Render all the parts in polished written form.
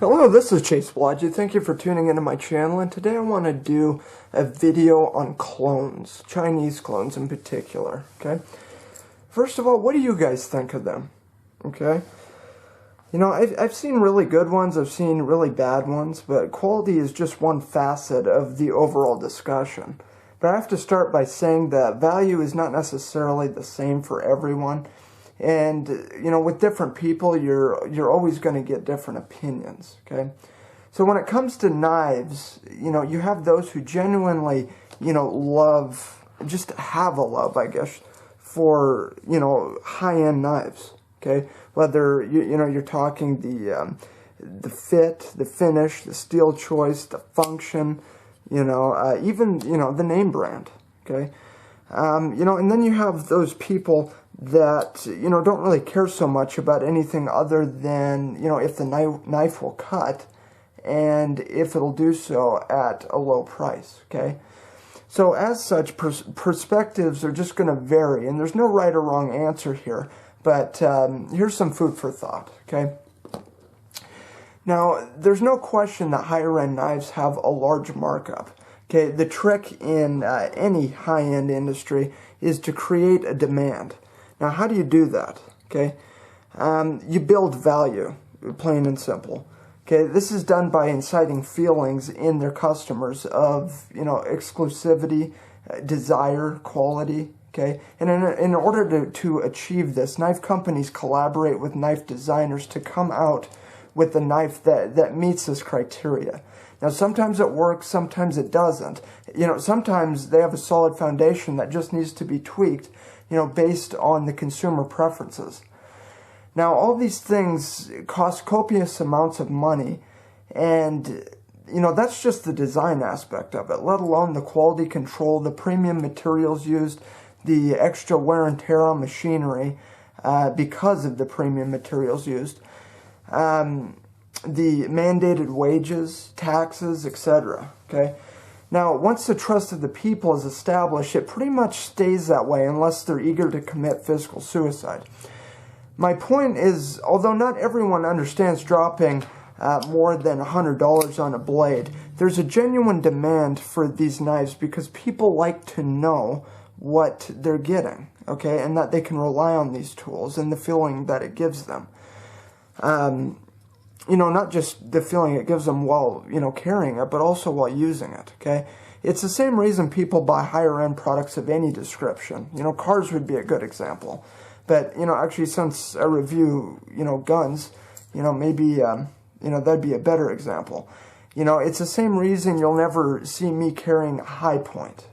Hello, this is Palagi. Thank you for tuning into my channel, and today I want to do a video on clones, Chinese clones in particular, okay? First of all, what do you guys think of them, okay? You know, I've seen really good ones, I've seen really bad ones, but quality is just one facet of the overall discussion. But I have to start by saying that value is not necessarily the same for everyone. And, you know, with different people, you're always going to get different opinions, okay? So when it comes to knives, you know, you have those who genuinely, you know, just have a love, I guess, for, you know, high-end knives, okay? Whether, you know, you're talking the fit, the finish, the steel choice, the function, you know, even, you know, the name brand, okay? You know, and then you have those people that, you know, don't really care so much about anything other than, you know, if the knife will cut and if it'll do so at a low price, okay? So as such, perspectives are just going to vary, and there's no right or wrong answer here, but here's some food for thought, okay? Now, there's no question that higher-end knives have a large markup. Okay, the trick in any high-end industry is to create a demand. Now, how do you do that? Okay, you build value, plain and simple. Okay, this is done by inciting feelings in their customers of, you know, exclusivity, desire, quality. Okay, and in order to achieve this, knife companies collaborate with knife designers to come out with a knife that meets this criteria. Now, sometimes it works, sometimes it doesn't. You know, sometimes they have a solid foundation that just needs to be tweaked, you know, based on the consumer preferences. Now, all these things cost copious amounts of money, and, you know, that's just the design aspect of it, let alone the quality control, the premium materials used, the extra wear and tear on machinery because of the premium materials used. The mandated wages, taxes, etc. Okay? Now, once the trust of the people is established, it pretty much stays that way unless they're eager to commit physical suicide. My point is, although not everyone understands dropping more than $100 on a blade, there's a genuine demand for these knives because people like to know what they're getting, okay, and that they can rely on these tools and the feeling that it gives them. You know, not just the feeling it gives them while, you know, carrying it, but also while using it, okay? It's the same reason people buy higher-end products of any description. You know, cars would be a good example. But, you know, actually, since I review, you know, guns, you know, maybe, you know, that'd be a better example. You know, it's the same reason you'll never see me carrying a High Point,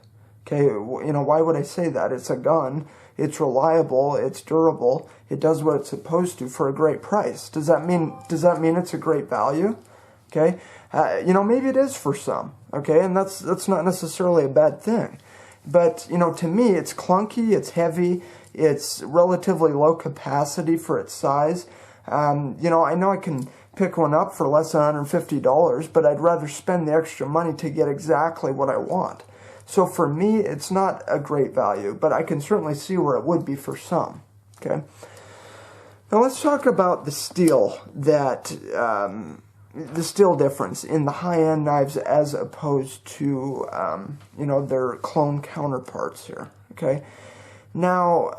okay? You know, why would I say that? It's a gun. It's reliable, it's durable, it does what it's supposed to for a great price. Does that mean it's a great value? Okay? You know, maybe it is for some, okay? And that's not necessarily a bad thing. But, you know, to me, it's clunky, it's heavy, it's relatively low capacity for its size. You know I can pick one up for less than $150, but I'd rather spend the extra money to get exactly what I want. So for me, it's not a great value, but I can certainly see where it would be for some, okay? Now let's talk about the steel the steel difference in the high-end knives as opposed to, you know, their clone counterparts here, okay? Now,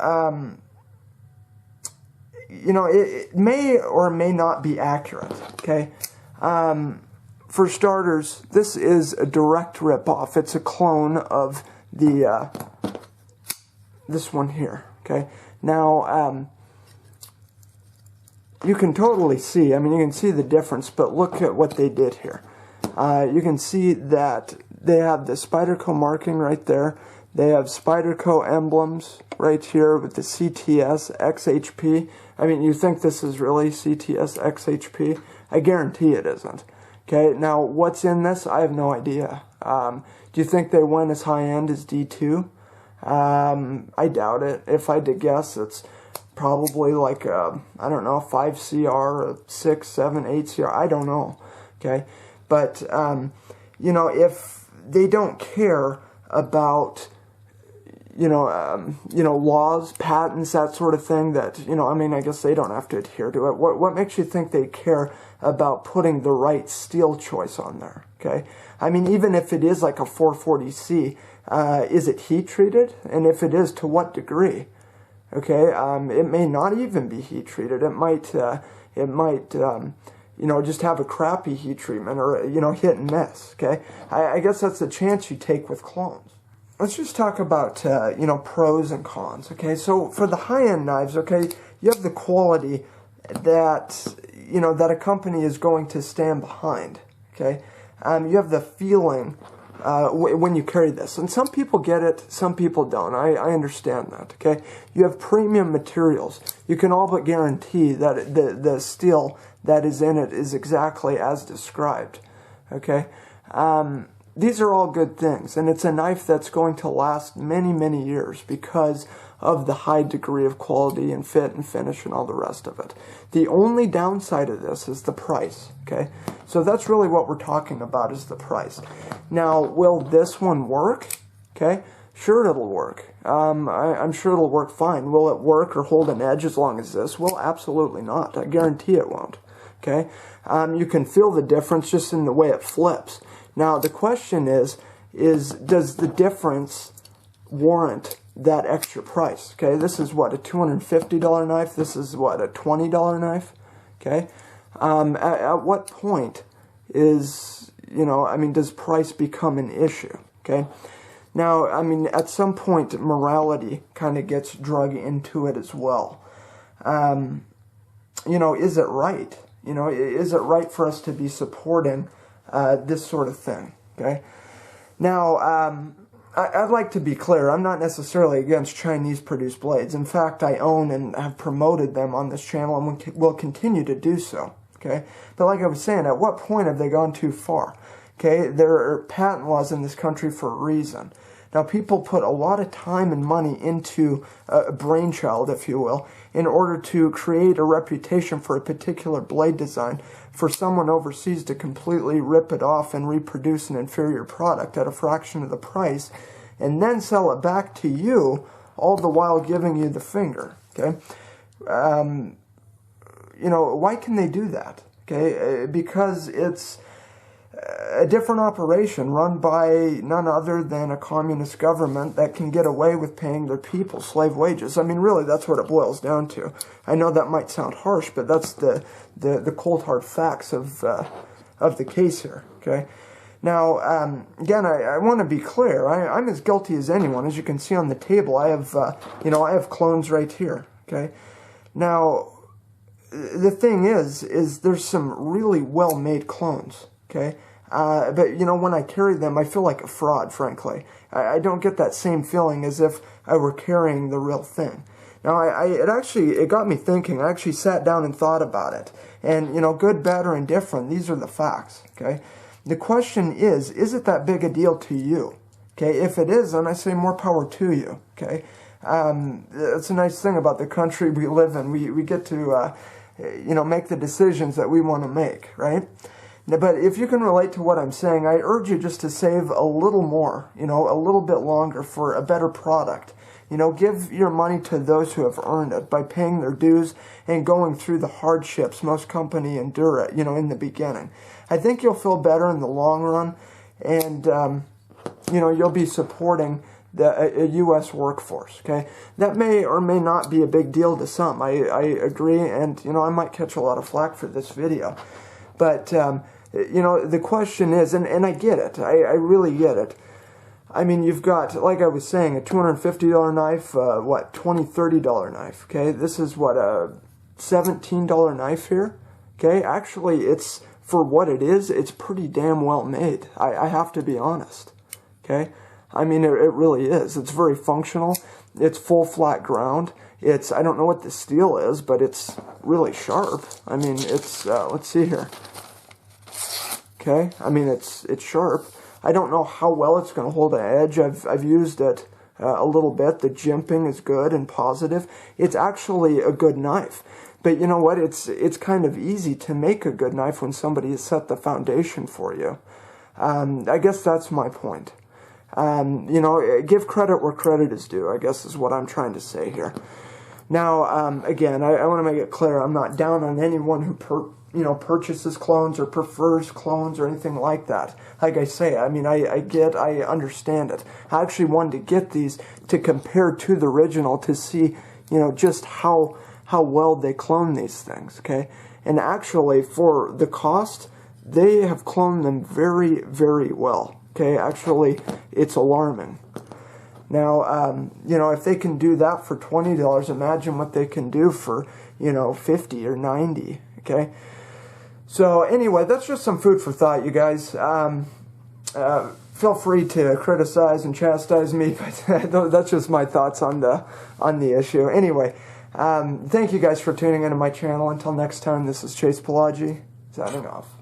you know, it may or may not be accurate, okay? For starters, this is a direct rip-off. It's a clone of the this one here, okay? Now, you can totally see, I mean, you can see the difference, but look at what they did here. You can see that they have the Spyderco marking right there. They have Spyderco emblems right here with the CTS XHP. I mean, you think this is really CTS XHP? I guarantee it isn't. Okay, now what's in this? I have no idea. Do you think they went as high-end as D2? I doubt it. If I had to guess, it's probably like a, I don't know, 5CR, a 6, 7, 8CR, I don't know. Okay, but, you know, if they don't care about, laws, patents, that sort of thing that, I mean, I guess they don't have to adhere to it. What makes you think they care about putting the right steel choice on there, okay? I mean, even if it is like a 440C, is it heat treated? And if it is, to what degree? Okay, it may not even be heat treated. It might, just have a crappy heat treatment or, hit and miss, okay? I guess that's the chance you take with clones. Let's just talk about, pros and cons, okay? So for the high-end knives, okay, you have the quality that, that a company is going to stand behind, okay? You have the feeling when you carry this. And some people get it, some people don't. I understand that, okay? You have premium materials. You can all but guarantee that the steel that is in it is exactly as described, okay? These are all good things, and it's a knife that's going to last many, many years because of the high degree of quality and fit and finish and all the rest of it. The only downside of this is the price, okay? So that's really what we're talking about, is the price. Now, will this one work? Okay, sure it'll work. I'm sure it'll work fine. Will it work or hold an edge as long as this? Well, absolutely not. I guarantee it won't, okay? You can feel the difference just in the way it flips. Now, the question is does the difference warrant that extra price? Okay, this is what, a $250 knife? This is what, a $20 knife? Okay, at what point is, does price become an issue? Okay, now, at some point, morality kind of gets drug into it as well. Is it right? Is it right for us to be supporting this sort of thing? Okay, now, I'd like to be clear, I'm not necessarily against Chinese-produced blades. In fact, I own and have promoted them on this channel and will continue to do so, okay? But like I was saying, at what point have they gone too far? Okay, there are patent laws in this country for a reason. Now, people put a lot of time and money into a brainchild, if you will, in order to create a reputation for a particular blade design for someone overseas to completely rip it off and reproduce an inferior product at a fraction of the price and then sell it back to you, all the while giving you the finger, okay? Why can they do that? Okay, because it's a different operation run by none other than a communist government that can get away with paying their people slave wages. Really, that's what it boils down to. I know that might sound harsh, but that's the cold hard facts of the case here. Okay. Now, again, I want to be clear. I'm as guilty as anyone. As you can see on the table, I have I have clones right here. Okay. Now, the thing is there's some really well-made clones. Okay. But, when I carry them, I feel like a fraud, frankly. I don't get that same feeling as if I were carrying the real thing. Now, it got me thinking. I actually sat down and thought about it. And, good, bad, or indifferent, these are the facts, okay? The question is it that big a deal to you? Okay, if it is, then I say more power to you, okay? That's a nice thing about the country we live in. We get to, make the decisions that we want to make, right? But if you can relate to what I'm saying, I urge you just to save a little more, a little bit longer for a better product. Give your money to those who have earned it by paying their dues and going through the hardships most companies endure it, in the beginning. I think you'll feel better in the long run, and, you'll be supporting a U.S. workforce, okay? That may or may not be a big deal to some. I agree, and, I might catch a lot of flack for this video. But, the question is, and I get it, I really get it. You've got, like I was saying, a $250 knife, $20, $30 knife, okay? This is, a $17 knife here, okay? Actually, it's, for what it is, it's pretty damn well made. I have to be honest, okay? It really is. It's very functional. It's full flat ground. It's, I don't know what the steel is, but it's really sharp. It's, let's see here. Okay, it's sharp. I don't know how well it's going to hold an edge. I've used it a little bit. The jimping is good and positive. It's actually a good knife. But you know what? It's kind of easy to make a good knife when somebody has set the foundation for you. I guess that's my point. You know, give credit where credit is due, I guess is what I'm trying to say here. Now, again, I want to make it clear, I'm not down on anyone who purchases clones or prefers clones or anything like that. Like I say, I mean, I understand it. I actually wanted to get these to compare to the original to see, you know, just how well they clone these things, okay? And actually, for the cost, they have cloned them very, very well, okay? Actually, it's alarming. Now, you know, if they can do that for $20, imagine what they can do for, you know, $50 or $90, okay? So, anyway, that's just some food for thought, you guys. Feel free to criticize and chastise me, but that's just my thoughts on the issue. Anyway, thank you guys for tuning into my channel. Until next time, this is Palagi, signing off.